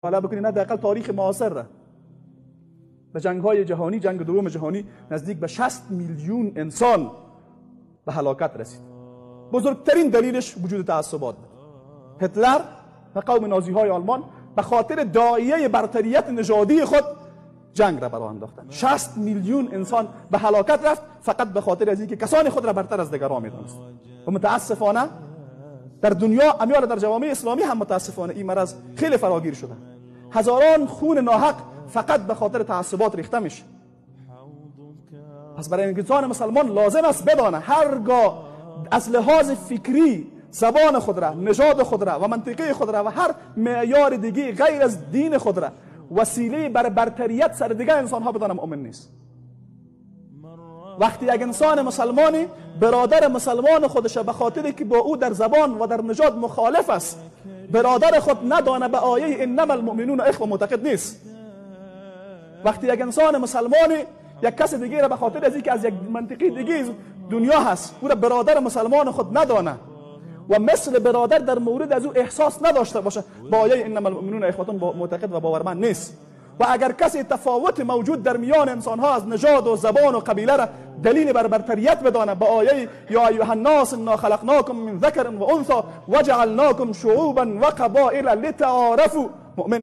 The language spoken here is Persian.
حالا بکنید حداقل تاریخ معاصر را به جنگ‌های جهانی، جنگ دوم جهانی، نزدیک به 60 میلیون انسان به هلاکت رسید. بزرگترین دلیلش وجود تعصبات بود. هتلر و قوم نازی‌های آلمان به خاطر داعیه برتریت نژادی خود جنگ را برآ انداختند. 60 میلیون انسان به هلاکت رفت فقط به خاطر از اینکه کسان خود را برتر از دیگران می‌دانست. و متاسفانه در دنیا، امیال در جوامع اسلامی هم متاسفانه این مرض خیلی فراگیر شده. هزاران خون ناحق فقط به خاطر تعصبات ریخته میشه. پس برای انسان مسلمان لازم است بدانه هرگاه از لحاظ فکری زبان خود را، نژاد خود را و منطقه خود را و هر معیار دیگه غیر از دین خود را وسیله بر برتریت سر دیگه انسان ها بدانه مؤمن نیست. وقتی یک انسان مسلمانی برادر مسلمان خودش به خاطری که با او در زبان و در نژاد مخالف است برادر خود ندانه به آیه انما المؤمنون اخوه معتقد نیست. وقتی یک انسان مسلمانی یک کس دیگه را به خاطر از اینکه از یک منطقه دیگه دنیا هست او را برادر مسلمان خود ندانه و مثل برادر در مورد از او احساس نداشته باشه با آیه انما المؤمنون اخوه معتقد و باورمند نیست. و اگر کسی تفاوت موجود در میان انسان ها از نژاد و زبان و قبیله را دلیل بر برتریت بدانه با آیه یا ایها الناس انا خلقناکم من ذکر و انثى وجعلناکم شعوبا و قبائل لتعارفوا، مؤمن